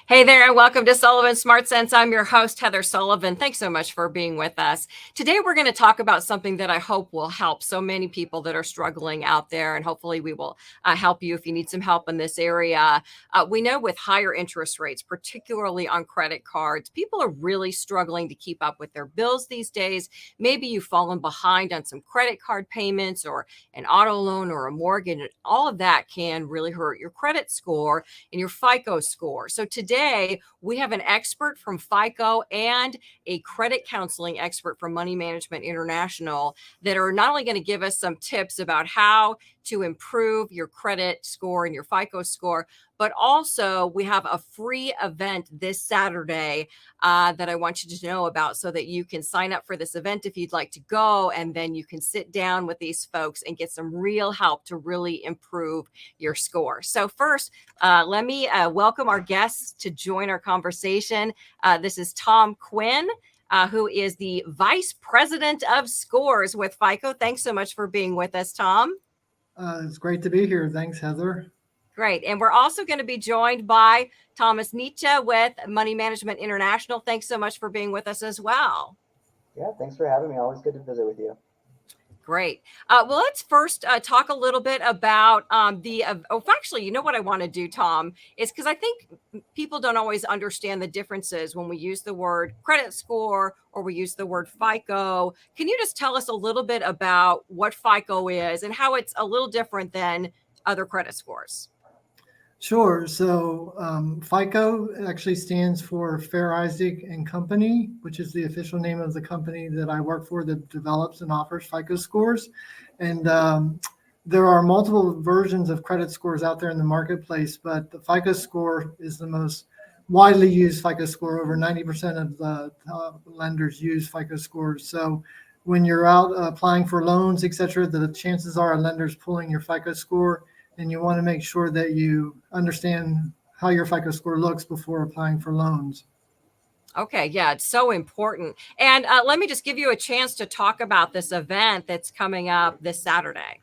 Hey there, and welcome to Sullivan Smart Sense. I'm your host, Heather Sullivan. Thanks so much for being with us. Today, we're going to talk about something that I hope will help so many people that are struggling out there, and hopefully, we will help you if you need some help in this area. We know with higher interest rates, particularly on credit cards, people are really struggling to keep up with their bills these days. Maybe you've fallen behind on some credit card payments or an auto loan or a mortgage. And all of that can really hurt your credit score and your FICO score. So today we have an expert from FICO and a credit counseling expert from Money Management International that are not only going to give us some tips about how to improve your credit score and your FICO score, but also we have a free event this Saturday that I want you to know about so that you can sign up for this event if you'd like to go, and then you can sit down with these folks and get some real help to really improve your score. So first, let me welcome our guests to join our conversation. This is Tom Quinn, who is the Vice President of Scores with FICO. Thanks so much for being with us, Tom. It's great to be here. Thanks, Heather. Great. And we're also going to be joined by Thomas Nietzsche with Money Management International. Thanks so much for being with us as well. Yeah, thanks for having me. Always good to visit with you. Great. Well, let's first talk a little bit about actually, you know what I want to do, Tom, is because I think people don't always understand the differences when we use the word credit score or we use the word FICO. Can you just tell us a little bit about what FICO is and how it's a little different than other credit scores? Sure. So FICO actually stands for Fair Isaac and Company, which is the official name of the company that I work for that develops and offers FICO scores. And there are multiple versions of credit scores out there in the marketplace, but the FICO score is the most widely used FICO score. Over 90% of the lenders use FICO scores. So when you're out applying for loans, et cetera, the chances are a lender's pulling your FICO score, and you want to make sure that you understand how your FICO score looks before applying for loans. Okay, yeah, it's so important. And let me just give you a chance to talk about this event that's coming up this Saturday.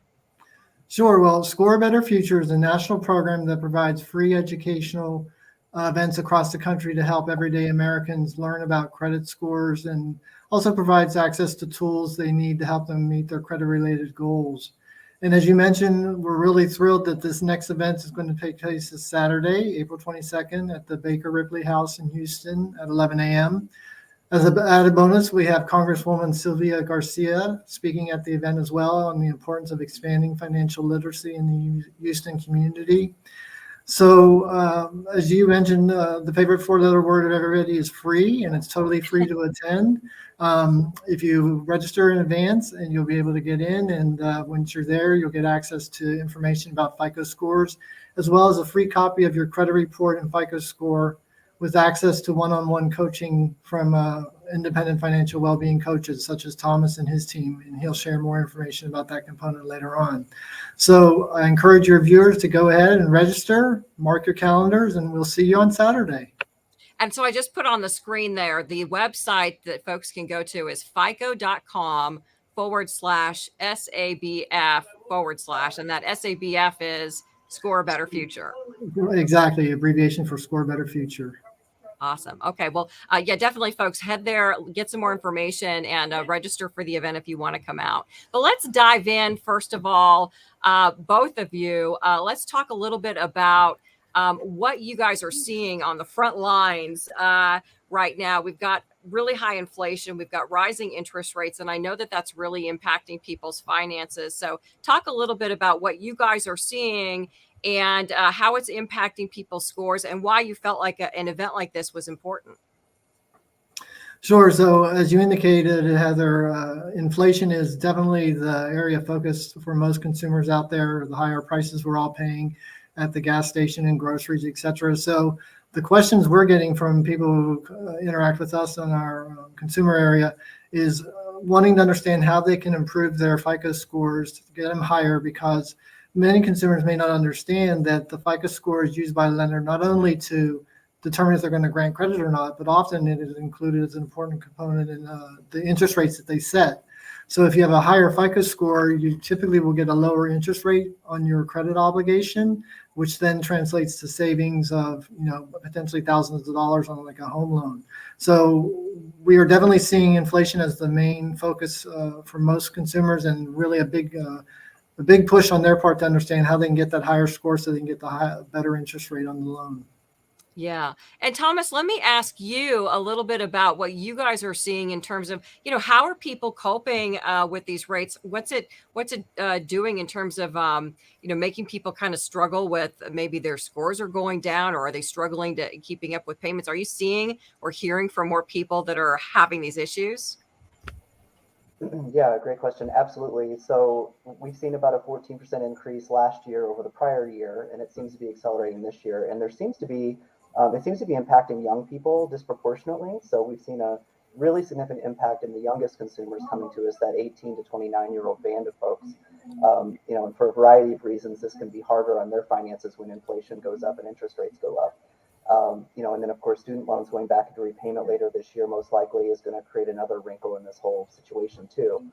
Sure. Well, Score a Better Future is a national program that provides free educational events across the country to help everyday Americans learn about credit scores, and also provides access to tools they need to help them meet their credit-related goals. And as you mentioned, we're really thrilled that this next event is going to take place this Saturday, April 22nd, at the Baker Ripley House in Houston at 11 a.m. As an added bonus, we have Congresswoman Sylvia Garcia speaking at the event as well on the importance of expanding financial literacy in the Houston community. So as you mentioned, the favorite four-letter word of everybody is free, and it's totally free to attend. If you register in advance, and you'll be able to get in, and once you're there, you'll get access to information about FICO scores, as well as a free copy of your credit report and FICO score, with access to one-on-one coaching from independent financial well-being coaches such as Thomas and his team, and he'll share more information about that component later on. So I encourage your viewers to go ahead and register, mark your calendars, and we'll see you on Saturday. And so I just put on the screen there, the website that folks can go to is fico.com/SABF/, and that SABF is Score a Better Future. Exactly, abbreviation for Score a Better Future. Awesome. Okay. Well, yeah, definitely, folks, head there, get some more information, and register for the event if you want to come out. But let's dive in. First of all, both of you, let's talk a little bit about what you guys are seeing on the front lines right now. We've got really high inflation. We've got rising interest rates, and I know that that's really impacting people's finances. So talk a little bit about what you guys are seeing and how it's impacting people's scores, and why you felt like an event like this was important. Sure. So as you indicated, Heather, inflation is definitely the area of focus for most consumers out there, the higher prices we're all paying at the gas station and groceries, et cetera. So the questions we're getting from people who interact with us on our consumer area is wanting to understand how they can improve their FICO scores to get them higher, because many consumers may not understand that the FICO score is used by a lender not only to determine if they're going to grant credit or not, but often it is included as an important component in the interest rates that they set. So if you have a higher FICO score, you typically will get a lower interest rate on your credit obligation, which then translates to savings of, potentially thousands of dollars on like a home loan. So we are definitely seeing inflation as the main focus for most consumers, and really a big push on their part to understand how they can get that higher score so they can get the better interest rate on the loan. Yeah. And Thomas, let me ask you a little bit about what you guys are seeing in terms of, how are people coping with these rates? What's it doing in terms of, making people kind of struggle with maybe their scores are going down, or are they struggling to keeping up with payments? Are you seeing or hearing from more people that are having these issues? Yeah, great question. Absolutely. So we've seen about a 14% increase last year over the prior year, and it seems to be accelerating this year. And it seems to be impacting young people disproportionately. So we've seen a really significant impact in the youngest consumers coming to us, that 18 to 29-year-old band of folks. And for a variety of reasons, this can be harder on their finances when inflation goes up and interest rates go up. And then of course, student loans going back into repayment later this year most likely is going to create another wrinkle in this whole situation too.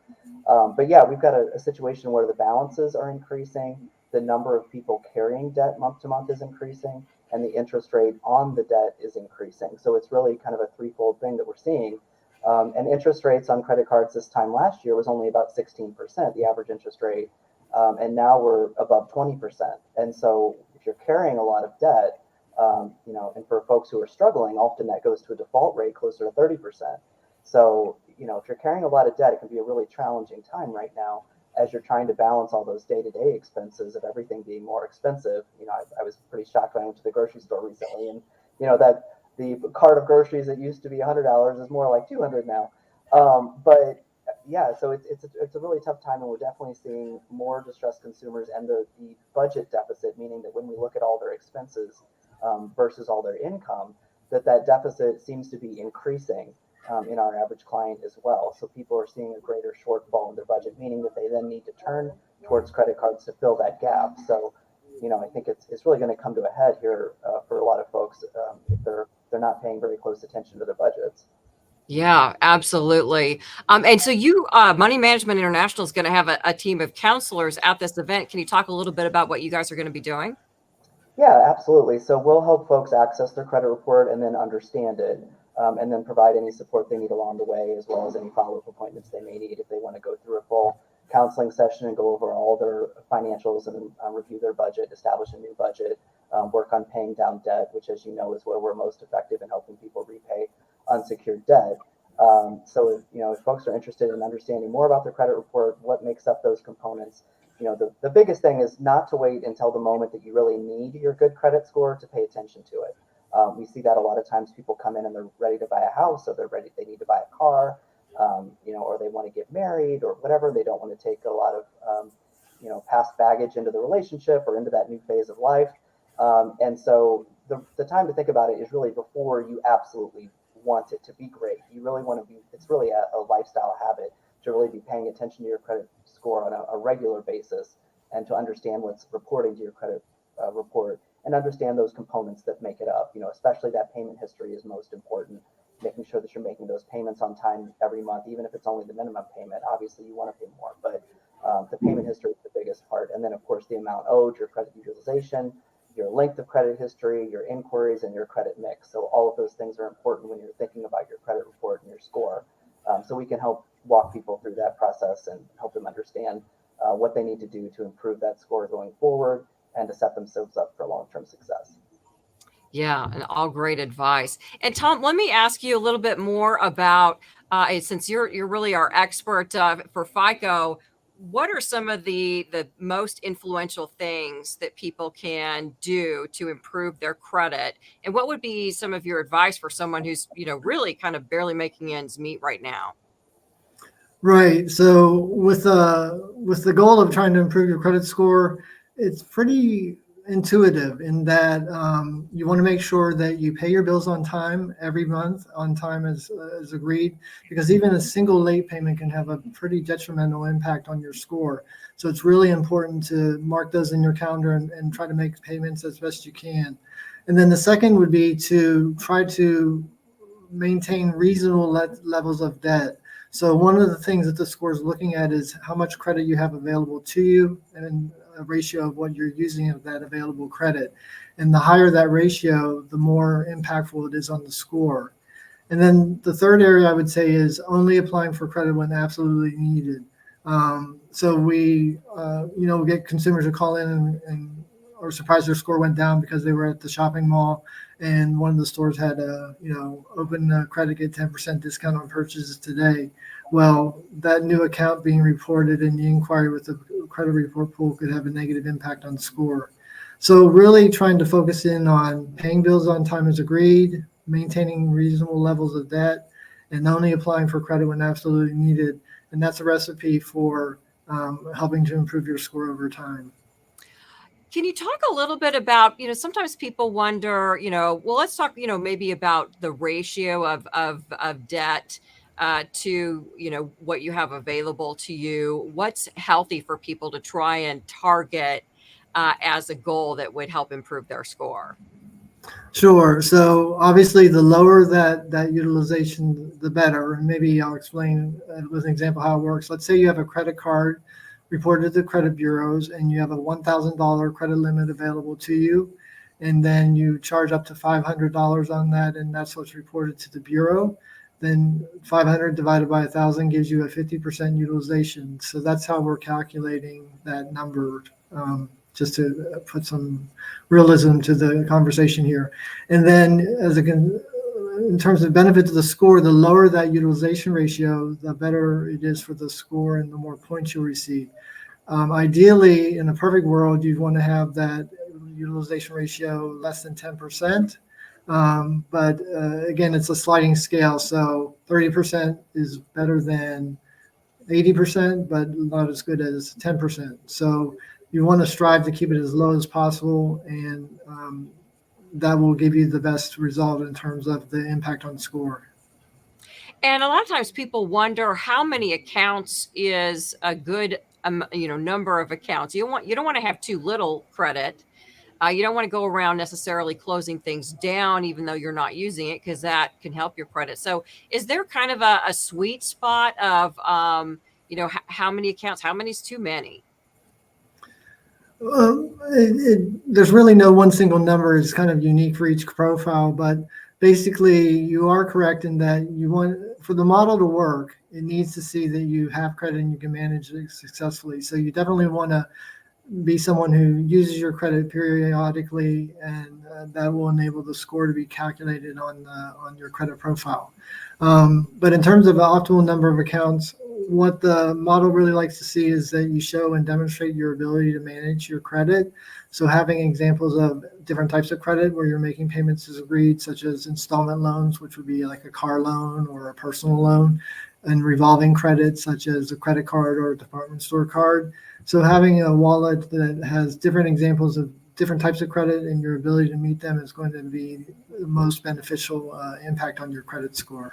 But yeah, we've got a situation where the balances are increasing, the number of people carrying debt month to month is increasing, and the interest rate on the debt is increasing. So it's really kind of a threefold thing that we're seeing. And interest rates on credit cards this time last year was only about 16%, the average interest rate. And now we're above 20%. And so if you're carrying a lot of debt, and for folks who are struggling, often that goes to a default rate closer to 30%. So, if you're carrying a lot of debt, it can be a really challenging time right now as you're trying to balance all those day-to-day expenses of everything being more expensive. I was pretty shocked when I went to the grocery store recently, and that the cart of groceries that used to be $100 is more like $200 now. But yeah, so it's a really tough time, and we're definitely seeing more distressed consumers, and the budget deficit, meaning that when we look at all their expenses versus all their income, that deficit seems to be increasing in our average client as well. So people are seeing a greater shortfall in their budget, meaning that they then need to turn towards credit cards to fill that gap. So, I think it's really going to come to a head here for a lot of folks if they're not paying very close attention to their budgets. Yeah, absolutely. And so Money Management International is going to have a team of counselors at this event. Can you talk a little bit about what you guys are going to be doing? Yeah, absolutely. So we'll help folks access their credit report and then understand it, and then provide any support they need along the way, as well as any follow-up appointments they may need if they want to go through a full counseling session and go over all their financials and review their budget, establish a new budget, work on paying down debt, which, as you know, is where we're most effective in helping people repay unsecured debt. So if folks are interested in understanding more about their credit report, what makes up those components, the biggest thing is not to wait until the moment that you really need your good credit score to pay attention to it. We see that a lot of times people come in and they're ready to buy a house, or they need to buy a car, or they want to get married or whatever. They don't want to take a lot of, past baggage into the relationship or into that new phase of life. And so the time to think about it is really before you absolutely want it to be great. You really want to it's really a lifestyle habit to really be paying attention to your credit score on a regular basis, and to understand what's reporting to your credit report, and understand those components that make it up. Especially that payment history is most important, making sure that you're making those payments on time every month, even if it's only the minimum payment. Obviously you want to pay more, but the payment history is the biggest part. And then of course the amount owed, your credit utilization, your length of credit history, your inquiries, and your credit mix. So all of those things are important when you're thinking about your credit report and your score. So we can help walk people through that process and help them understand what they need to do to improve that score going forward, and to set themselves up for long-term success. Yeah, and all great advice. And Tom, let me ask you a little bit more about since you're really our expert for FICO. What are some of the most influential things that people can do to improve their credit? And what would be some of your advice for someone who's really kind of barely making ends meet right now? Right. So with the goal of trying to improve your credit score, it's pretty intuitive in that you want to make sure that you pay your bills on time every month, on time as agreed, because even a single late payment can have a pretty detrimental impact on your score. So it's really important to mark those in your calendar and try to make payments as best you can. And then the second would be to try to maintain reasonable levels of debt. So one of the things that the score is looking at is how much credit you have available to you and a ratio of what you're using of that available credit. And the higher that ratio, the more impactful it is on the score. And then the third area I would say is only applying for credit when absolutely needed. So we get consumers who call in and are surprised their score went down because they were at the shopping mall and one of the stores had open credit, get 10% discount on purchases today. Well, that new account being reported in the inquiry with the credit report pool could have a negative impact on score. So really trying to focus in on paying bills on time as agreed, maintaining reasonable levels of debt, and only applying for credit when absolutely needed. And that's a recipe for helping to improve your score over time. Can you talk a little bit about, sometimes people wonder, well, let's talk, maybe about the ratio of debt to, what you have available to you. What's healthy for people to try and target as a goal that would help improve their score? Sure. So obviously, the lower that utilization, the better. And maybe I'll explain with an example how it works. Let's say you have a credit card reported to the credit bureaus, and you have a $1,000 credit limit available to you, and then you charge up to $500 on that, and that's what's reported to the bureau. Then 500 divided by 1,000 gives you a 50% utilization. So that's how we're calculating that number. Just to put some realism to the conversation here. And then in terms of benefit to the score, the lower that utilization ratio, the better it is for the score and the more points you'll receive. Ideally, in a perfect world, you'd want to have that utilization ratio less than 10%. But again, it's a sliding scale. So 30% is better than 80%, but not as good as 10%. So you want to strive to keep it as low as possible, and that will give you the best result in terms of the impact on score. And a lot of times people wonder how many accounts is a good, number of accounts. You don't want to have too little credit. You don't want to go around necessarily closing things down, even though you're not using it, because that can help your credit. So is there kind of a sweet spot of, how many accounts, how many is too many? There's really no one single number. It's kind of unique for each profile, but basically you are correct in that for the model to work, it needs to see that you have credit and you can manage it successfully. So you definitely want to be someone who uses your credit periodically, and that will enable the score to be calculated on your credit profile. But in terms of the optimal number of accounts, what the model really likes to see is that you show and demonstrate your ability to manage your credit. So having examples of different types of credit where you're making payments as agreed, such as installment loans, which would be like a car loan or a personal loan, and revolving credit, such as a credit card or a department store card. So having a wallet that has different examples of different types of credit and your ability to meet them is going to be the most beneficial impact on your credit score.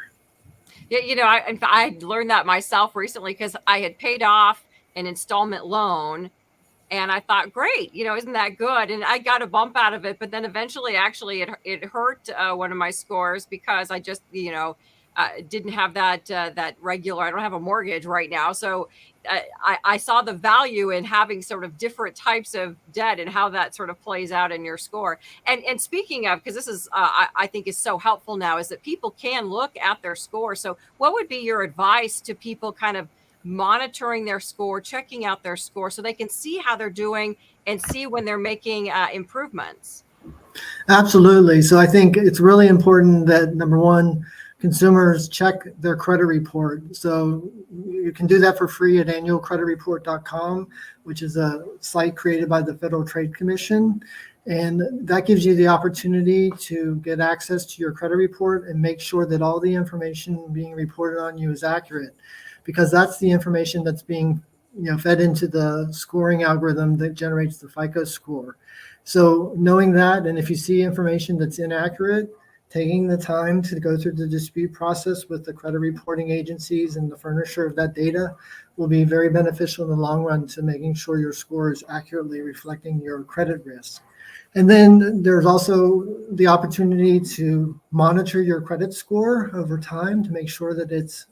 Yeah, I learned that myself recently because I had paid off an installment loan and I thought, great, isn't that good? And I got a bump out of it. But then eventually, actually, it hurt one of my scores because I just, didn't have that regular. I don't have a mortgage right now. So I saw the value in having sort of different types of debt and how that sort of plays out in your score. And speaking of, because this is, I think is so helpful now, is that people can look at their score. So what would be your advice to people kind of monitoring their score, checking out their score so they can see how they're doing and see when they're making improvements? Absolutely. So I think it's really important that, number one, consumers check their credit report. So you can do that for free at annualcreditreport.com, which is a site created by the Federal Trade Commission. And that gives you the opportunity to get access to your credit report and make sure that all the information being reported on you is accurate, because that's the information that's being fed into the scoring algorithm that generates the FICO score. So knowing that, and if you see information that's inaccurate, taking the time to go through the dispute process with the credit reporting agencies and the furnisher of that data will be very beneficial in the long run to making sure your score is accurately reflecting your credit risk. And then there's also the opportunity to monitor your credit score over time to make sure that it's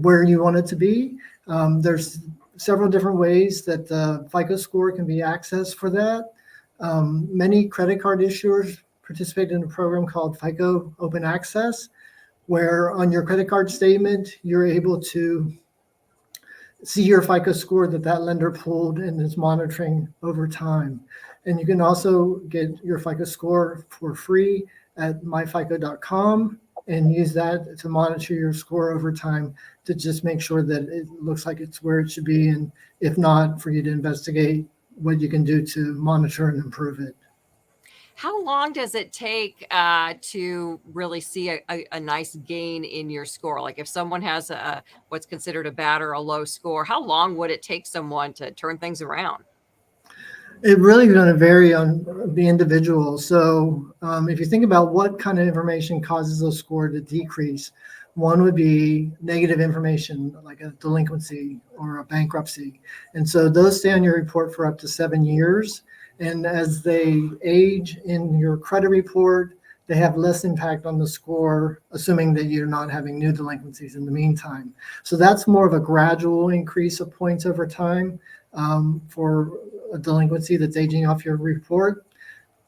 where you want it to be. There's several different ways that the FICO score can be accessed for that. Many credit card issuers participate in a program called FICO Open Access, where on your credit card statement, you're able to see your FICO score that lender pulled and is monitoring over time. And you can also get your FICO score for free at myfico.com and use that to monitor your score over time to just make sure that it looks like it's where it should be. And if not, for you to investigate what you can do to monitor and improve it. How long does it take to really see a nice gain in your score? Like if someone has what's considered a bad or a low score, how long would it take someone to turn things around? It really going to vary on the individual. So if you think about what kind of information causes a score to decrease, one would be negative information like a delinquency or a bankruptcy. And so those stay on your report for up to 7 years. And as they age in your credit report, they have less impact on the score, assuming that you're not having new delinquencies in the meantime. So that's more of a gradual increase of points over time for a delinquency that's aging off your report.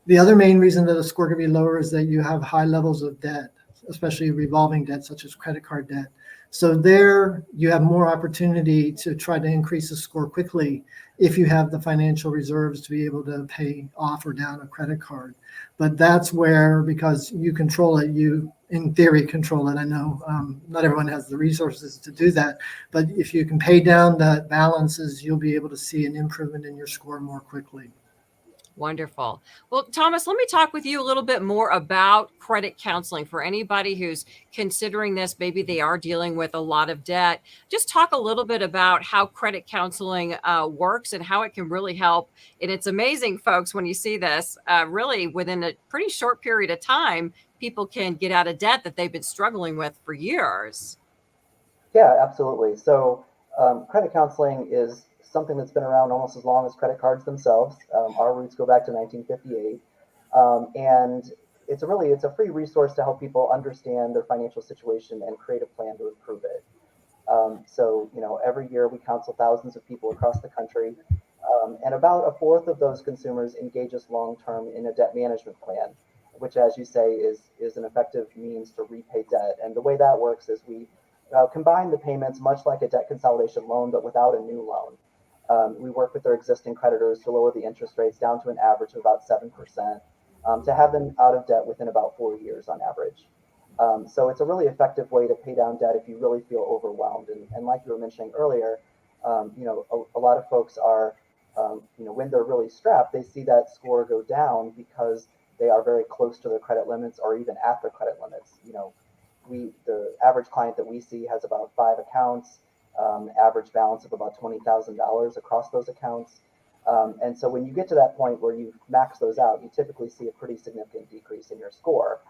The other main reason that a score could be lower is that you have high levels of debt, especially revolving debt such as credit card debt. So there you have more opportunity to try to increase the score quickly if you have the financial reserves to be able to pay off or down a credit card. But that's where, because you control it, you in theory control it. I know not everyone has the resources to do that, but if you can pay down the balances, you'll be able to see an improvement in your score more quickly. Wonderful. Well, Thomas, let me talk with you a little bit more about credit counseling for anybody who's considering this. Maybe they are dealing with a lot of debt. Just talk a little bit about how credit counseling works and how it can really help. And it's amazing, folks, when you see this, really within a pretty short period of time, people can get out of debt that they've been struggling with for years. Yeah, absolutely. So credit counseling is something that's been around almost as long as credit cards themselves. Our roots go back to 1958. And it's a free resource to help people understand their financial situation and create a plan to improve it. So, every year we counsel thousands of people across the country. And about a fourth of those consumers engage us long-term in a debt management plan, which, as you say, is an effective means to repay debt. And the way that works is we combine the payments much like a debt consolidation loan, but without a new loan. We work with their existing creditors to lower the interest rates down to an average of about 7%, to have them out of debt within about 4 years on average. So it's a really effective way to pay down debt if you really feel overwhelmed. And like you were mentioning earlier, a lot of folks are, when they're really strapped, they see that score go down because they are very close to their credit limits or even at their credit limits. The average client that we see has about 5 accounts, average balance of about $20,000 across those accounts. And so when you get to that point where you max those out, you typically see a pretty significant decrease in your score.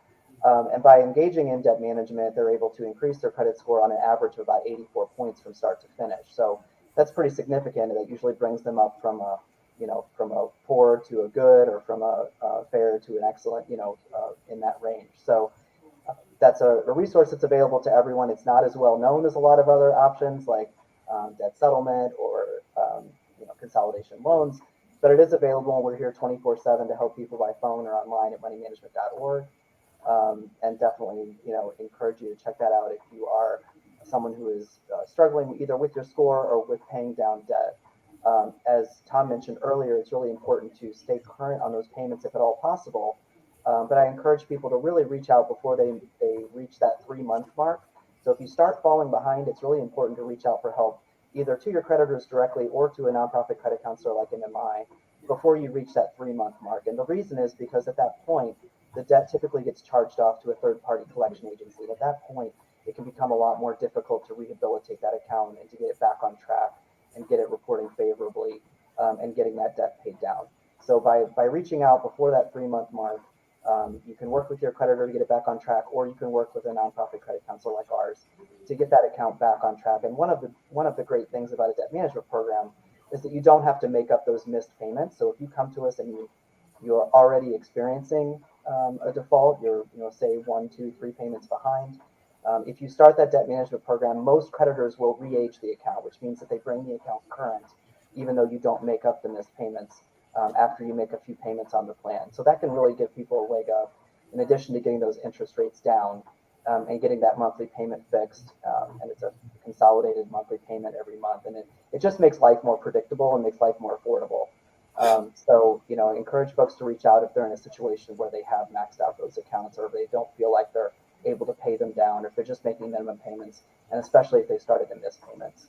And by engaging in debt management, they're able to increase their credit score on an average of about 84 points from start to finish. So that's pretty significant, and that usually brings them up from a poor to a good, or from a fair to an excellent, in that range. So that's a resource that's available to everyone. It's not as well known as a lot of other options like debt settlement or consolidation loans, but it is available, and we're here 24/7 to help people by phone or online at moneymanagement.org. And definitely, encourage you to check that out if you are someone who is struggling either with your score or with paying down debt. As Tom mentioned earlier, it's really important to stay current on those payments if at all possible. But I encourage people to really reach out before they reach that 3-month mark. So if you start falling behind, it's really important to reach out for help, either to your creditors directly or to a nonprofit credit counselor like MMI, before you reach that 3-month mark. And the reason is because at that point, the debt typically gets charged off to a third-party collection agency. And at that point, it can become a lot more difficult to rehabilitate that account and to get it back on track and get it reporting favorably, and getting that debt paid down. So by reaching out before that 3-month mark, you can work with your creditor to get it back on track, or you can work with a nonprofit credit counselor like ours to get that account back on track. And one of the great things about a debt management program is that you don't have to make up those missed payments. So if you come to us and you're already experiencing a default, you're say 1, 2, 3 payments behind, If you start that debt management program, most creditors will re-age the account, which means that they bring the account current, even though you don't make up the missed payments after you make a few payments on the plan. So that can really give people a leg up, in addition to getting those interest rates down and getting that monthly payment fixed. And it's a consolidated monthly payment every month. And it just makes life more predictable and makes life more affordable. So, I encourage folks to reach out if they're in a situation where they have maxed out those accounts, or they don't feel like they're able to pay them down, or if they're just making minimum payments, and especially if they started to miss payments.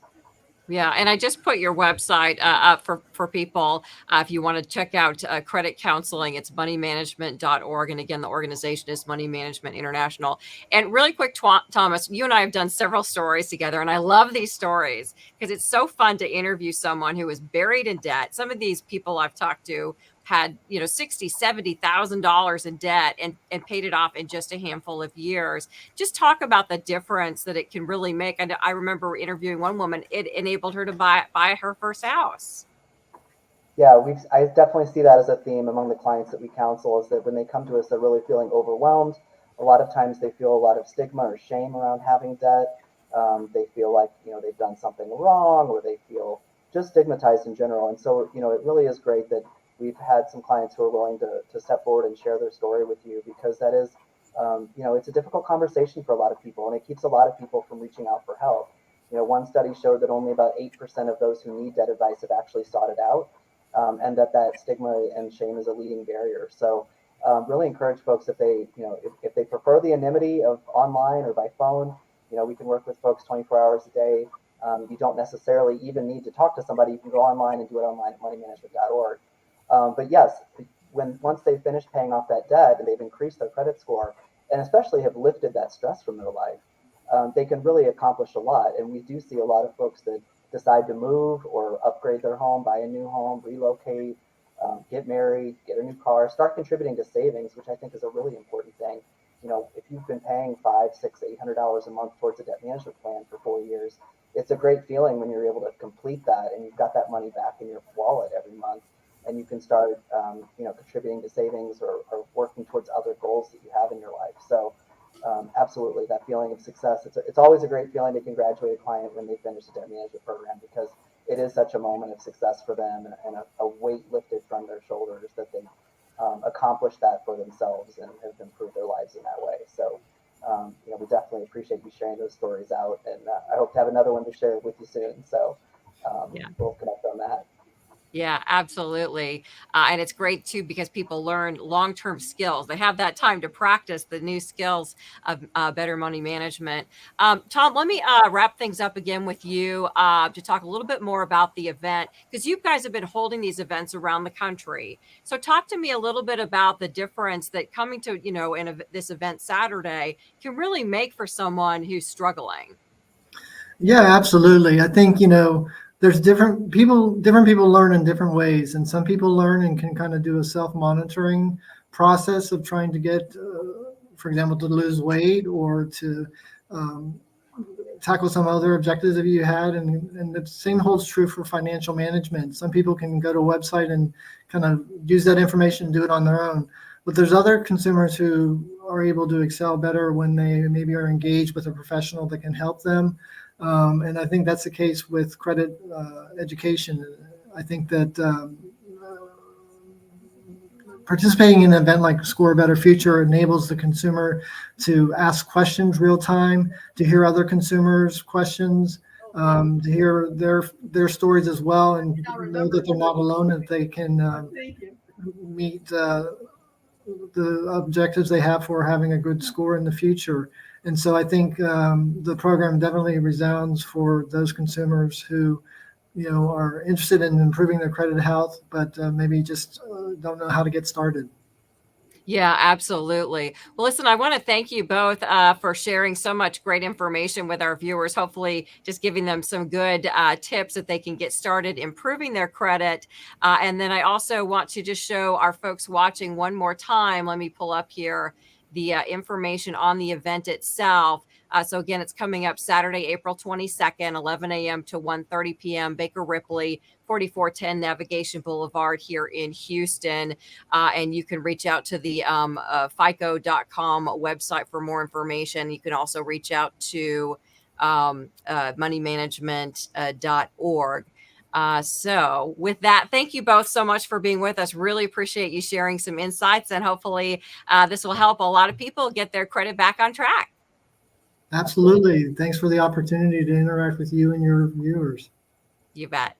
Yeah, and I just put your website up for people if you want to check out credit counseling. It's moneymanagement.org. And again, the organization is Money Management International. And really quick, Thomas, you and I have done several stories together, and I love these stories because it's so fun to interview someone who is buried in debt. Some of these people I've talked to had, $60,000, $70,000 in debt and paid it off in just a handful of years. Just talk about the difference that it can really make. And I remember interviewing one woman, it enabled her to buy her first house. Yeah, I definitely see that as a theme among the clients that we counsel, is that when they come to us, they're really feeling overwhelmed. A lot of times they feel a lot of stigma or shame around having debt. They feel like, they've done something wrong, or they feel just stigmatized in general. And so, it really is great that we've had some clients who are willing to step forward and share their story with you, because that is, it's a difficult conversation for a lot of people, and it keeps a lot of people from reaching out for help. One study showed that only about 8% of those who need debt advice have actually sought it out, and that stigma and shame is a leading barrier. So really encourage folks, if they, if they prefer the anonymity of online or by phone, we can work with folks 24 hours a day. You don't necessarily even need to talk to somebody. You can go online and do it online at moneymanagement.org. But yes, once they've finished paying off that debt and they've increased their credit score, and especially have lifted that stress from their life, they can really accomplish a lot. And we do see a lot of folks that decide to move or upgrade their home, buy a new home, relocate, get married, get a new car, start contributing to savings, which I think is a really important thing. If you've been paying $500, $600, $800 a month towards a debt management plan for 4 years, it's a great feeling when you're able to complete that and you've got that money back in your wallet every month, and you can start, contributing to savings or working towards other goals that you have in your life. So absolutely, that feeling of success. It's always a great feeling to congratulate a client when they finish the debt management program, because it is such a moment of success for them, and a weight lifted from their shoulders that they accomplished that for themselves and have improved their lives in that way. So, we definitely appreciate you sharing those stories out, and I hope to have another one to share with you soon. So Yeah. we'll connect on that. Yeah, absolutely. And it's great too, because people learn long-term skills. They have that time to practice the new skills of better money management. Tom, let me wrap things up again with you to talk a little bit more about the event, because you guys have been holding these events around the country. So talk to me a little bit about the difference that coming to, this event Saturday can really make for someone who's struggling. Yeah, absolutely. I think, there's different people learn in different ways. And some people learn and can kind of do a self-monitoring process of trying to get, for example, to lose weight or to um, tackle some other objectives that you had. And the same holds true for financial management. Some people can go to a website and kind of use that information and do it on their own. But there's other consumers who are able to excel better when they maybe are engaged with a professional that can help them. And I think that's the case with credit education. I think that participating in an event like Score a Better Future enables the consumer to ask questions real time, to hear other consumers' questions, to hear their stories as well, and know that they're not alone, that they can meet the objectives they have for having a good score in the future. And so I think the program definitely resounds for those consumers who, are interested in improving their credit health, but maybe just don't know how to get started. Yeah, absolutely. Well, listen, I want to thank you both for sharing so much great information with our viewers, hopefully just giving them some good tips that they can get started improving their credit. And then I also want to just show our folks watching one more time. Let me pull up here the information on the event itself. So again, it's coming up Saturday, April 22nd, 11 a.m. to 1:30 p.m. Baker Ripley, 4410 Navigation Boulevard here in Houston. And you can reach out to the FICO.com website for more information. You can also reach out to moneymanagement.org. So with that, thank you both so much for being with us. Really appreciate you sharing some insights, and hopefully this will help a lot of people get their credit back on track. Absolutely. Thanks for the opportunity to interact with you and your viewers. You bet.